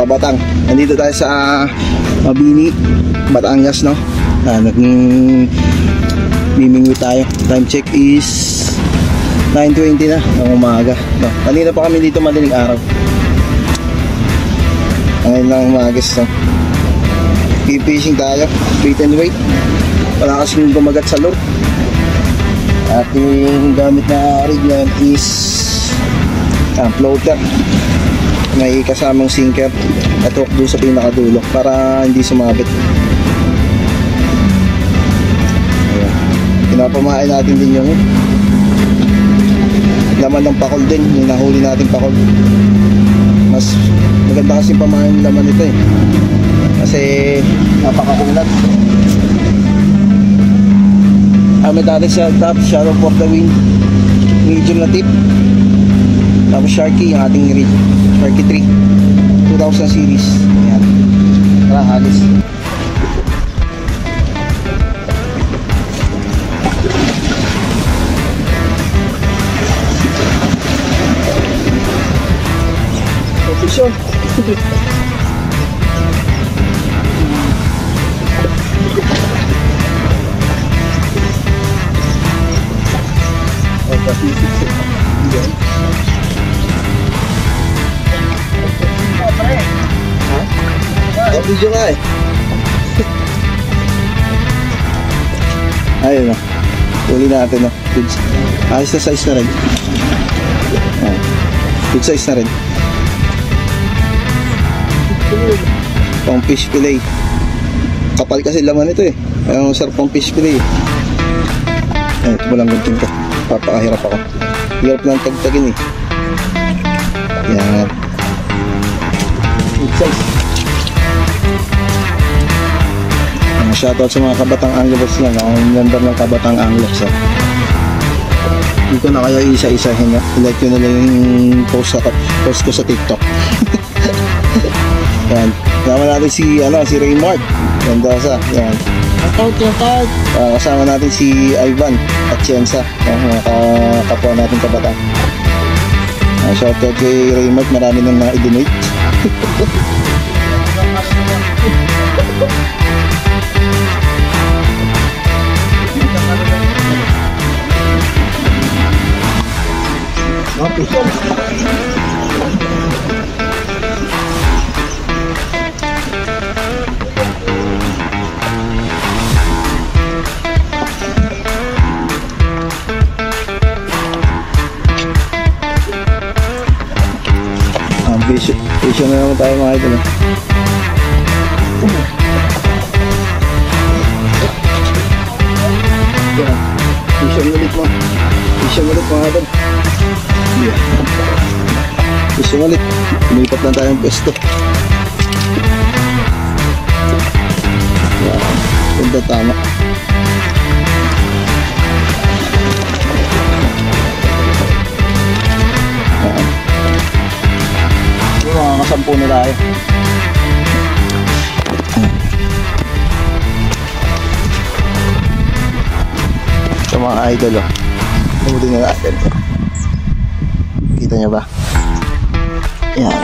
Kabatang. Nandito tayo sa Mabini, Batangas, no? Nag-mimingwi tayo. Time check is 9:20 na ng umaga, no? Kanina pa kami dito madaling araw. Ngayon lang umagas, no? Fishing tayo, bait and weight. Wala kasing gumagat sa loob. Ating gamit na rig ngayon is floater. May kasamang sinker at hook doon sa pinakadulo para hindi sumabit. Ayan. Pinapamain natin din yung laman ng pakol din, yung nahuli natin pakol. Mas maganda kasi pamain yung laman nito eh, kasi napakakulat. May dati siya top Shadow for the Wind, medium na tip. Tapos Sharky yung ating rig, Sharky 3 2000 series. Ayan, tara halis. Position. Video nga eh. Ayun o, huli natin o. Ayos na size na rin. Good size na rin. Pang fish fillet. Kapal kasi laman ito eh. Ayun, sarap pang fish fillet. Ayun, ito mo lang gunting ko. Papakahirap ako. Hirap lang tagtagin eh. Yan. Good size. Shoutout sa mga Kabatang Anglers nga, ang member ng Kabatang Anglers. Hindi ko na kayo isa-isahin, i-like nyo na lang yung post ko sa TikTok. Yan, kasama natin si Raymart Mendoza. Yan, kasama natin si Ivan at Cienza, mga kapwa natin Kabatang. Shoutout kay Raymart, marami nang na-donate. Okay. Vision na naman tayo mga idol. Vision ulit mo. Vision ulit mga idol. Gusto ulit, lumipat lang tayong pwesto. Yan, ganda, tama. Yan, makakasampu na tayo. Ito mga idol, oh. Tumuli na natin. Kita nyo ba? Yan.